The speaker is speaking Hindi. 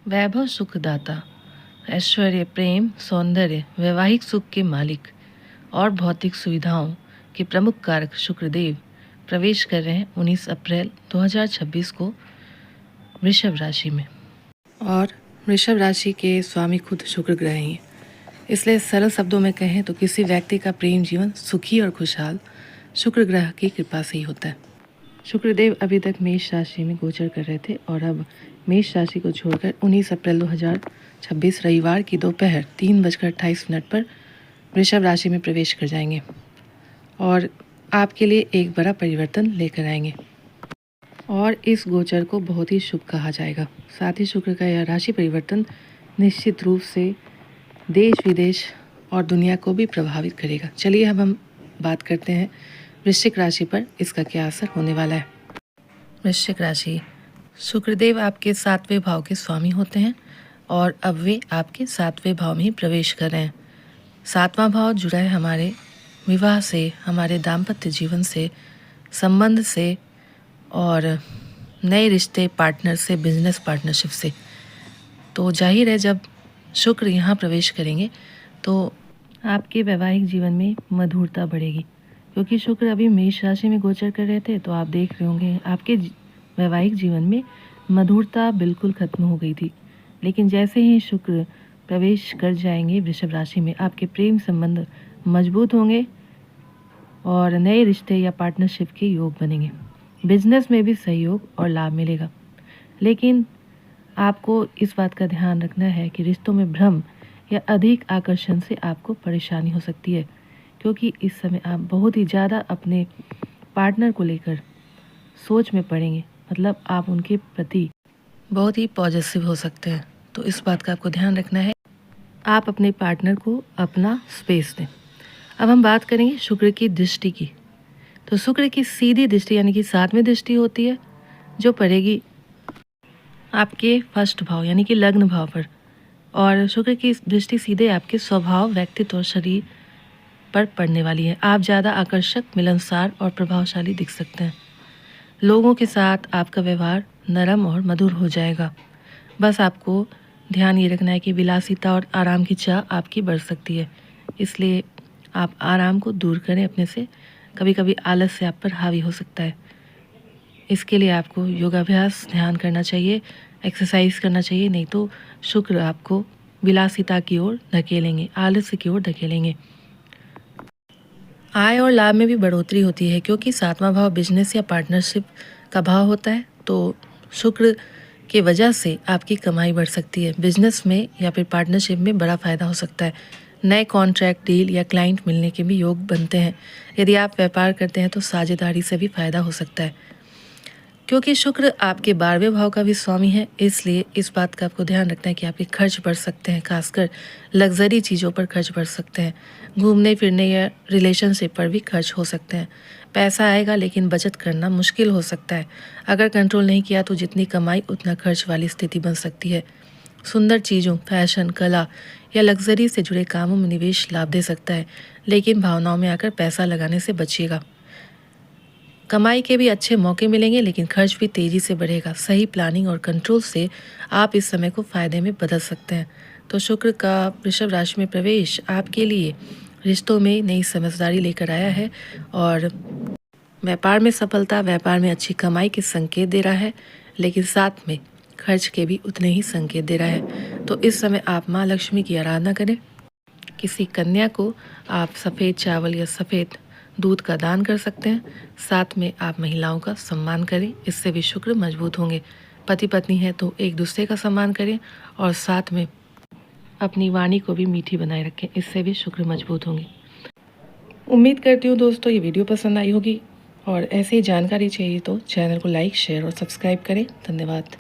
वैभव सुखदाता, ऐश्वर्य, प्रेम, सौंदर्य, वैवाहिक सुख के मालिक और भौतिक सुविधाओं के प्रमुख कारक शुक्रदेव प्रवेश कर रहे हैं 19 अप्रैल 2026 को वृषभ राशि में। और वृषभ राशि के स्वामी खुद शुक्र ग्रह ही हैं। इसलिए सरल शब्दों में कहें तो किसी व्यक्ति का प्रेम जीवन सुखी और खुशहाल शुक्र ग्रह की कृपा से ही होता है। शुक्रदेव अभी तक मेष राशि में गोचर कर रहे थे और अब मेष राशि को छोड़कर 19 अप्रैल 2026 रविवार की दोपहर 3:28 पर वृषभ राशि में प्रवेश कर जाएंगे और आपके लिए एक बड़ा परिवर्तन लेकर आएंगे और इस गोचर को बहुत ही शुभ कहा जाएगा। साथ ही शुक्र का यह राशि परिवर्तन निश्चित रूप से देश विदेश और दुनिया को भी प्रभावित करेगा। चलिए अब हम बात करते हैं वृश्चिक राशि पर इसका क्या असर होने वाला है। वृश्चिक राशि, शुक्रदेव आपके 7वें भाव के स्वामी होते हैं और अब वे आपके 7वें भाव में ही प्रवेश कर रहे हैं। 7वां भाव जुड़ा है हमारे विवाह से, हमारे दाम्पत्य जीवन से, संबंध से और नए रिश्ते, पार्टनर से, बिजनेस पार्टनरशिप से। तो जाहिर है जब शुक्र यहाँ प्रवेश करेंगे तो आपके वैवाहिक जीवन में मधुरता बढ़ेगी, क्योंकि शुक्र अभी मेष राशि में गोचर कर रहे थे। तो आप देख रहे होंगे आपके वैवाहिक जीवन में मधुरता बिल्कुल खत्म हो गई थी, लेकिन जैसे ही शुक्र प्रवेश कर जाएंगे वृषभ राशि में आपके प्रेम संबंध मजबूत होंगे और नए रिश्ते या पार्टनरशिप के योग बनेंगे। बिजनेस में भी सहयोग और लाभ मिलेगा, लेकिन आपको इस बात का ध्यान रखना है कि रिश्तों में भ्रम या अधिक आकर्षण से आपको परेशानी हो सकती है, क्योंकि इस समय आप बहुत ही ज़्यादा अपने पार्टनर को लेकर सोच में पड़ेंगे। मतलब आप उनके प्रति बहुत ही पॉजिटिव हो सकते हैं। तो इस बात का आपको ध्यान रखना है, आप अपने पार्टनर को अपना स्पेस दें। अब हम बात करेंगे शुक्र की दृष्टि की। तो शुक्र की सीधी दृष्टि यानी कि 7वीं दृष्टि होती है जो पड़ेगी आपके फर्स्ट भाव यानी कि लग्न भाव पर, और शुक्र की दृष्टि सीधे आपके स्वभाव, व्यक्तित्व और शरीर पर पड़ने वाली है। आप ज़्यादा आकर्षक, मिलनसार और प्रभावशाली दिख सकते हैं। लोगों के साथ आपका व्यवहार नरम और मधुर हो जाएगा। बस आपको ध्यान ये रखना है कि विलासिता और आराम की चाह आपकी बढ़ सकती है, इसलिए आप आराम को दूर करें अपने से। कभी कभी आलस से आप पर हावी हो सकता है। इसके लिए आपको योगाभ्यास, ध्यान करना चाहिए, एक्सरसाइज करना चाहिए, नहीं तो शुक्र आपको विलासिता की ओर धकेलेंगे, आलस्य की ओर धकेलेंगे। आय और लाभ में भी बढ़ोतरी होती है, क्योंकि 7वां भाव बिजनेस या पार्टनरशिप का भाव होता है। तो शुक्र की वजह से आपकी कमाई बढ़ सकती है। बिजनेस में या फिर पार्टनरशिप में बड़ा फायदा हो सकता है। नए कॉन्ट्रैक्ट, डील या क्लाइंट मिलने के भी योग बनते हैं। यदि आप व्यापार करते हैं तो साझेदारी से भी फायदा हो सकता है। क्योंकि शुक्र आपके 12वें भाव का भी स्वामी है, इसलिए इस बात का आपको ध्यान रखना है कि आपके खर्च बढ़ सकते हैं। खासकर लग्जरी चीज़ों पर खर्च बढ़ सकते हैं। घूमने फिरने या रिलेशनशिप पर भी खर्च हो सकते हैं। पैसा आएगा लेकिन बचत करना मुश्किल हो सकता है। अगर कंट्रोल नहीं किया तो जितनी कमाई उतना खर्च वाली स्थिति बन सकती है। सुंदर चीज़ों, फैशन, कला या लग्जरी से जुड़े कामों में निवेश लाभ दे सकता है, लेकिन भावनाओं में आकर पैसा लगाने से बचिएगा। कमाई के भी अच्छे मौके मिलेंगे, लेकिन खर्च भी तेज़ी से बढ़ेगा। सही प्लानिंग और कंट्रोल से आप इस समय को फ़ायदे में बदल सकते हैं। तो शुक्र का वृषभ राशि में प्रवेश आपके लिए रिश्तों में नई समझदारी लेकर आया है और व्यापार में सफलता, व्यापार में अच्छी कमाई के संकेत दे रहा है, लेकिन साथ में खर्च के भी उतने ही संकेत दे रहा है। तो इस समय आप माँ लक्ष्मी की आराधना करें। किसी कन्या को आप सफ़ेद चावल या सफ़ेद दूध का दान कर सकते हैं। साथ में आप महिलाओं का सम्मान करें, इससे भी शुक्र मजबूत होंगे। पति पत्नी है तो एक दूसरे का सम्मान करें और साथ में अपनी वाणी को भी मीठी बनाए रखें, इससे भी शुक्र मजबूत होंगे। उम्मीद करती हूँ दोस्तों ये वीडियो पसंद आई होगी, और ऐसे ही जानकारी चाहिए तो चैनल को लाइक, शेयर और सब्सक्राइब करें। धन्यवाद।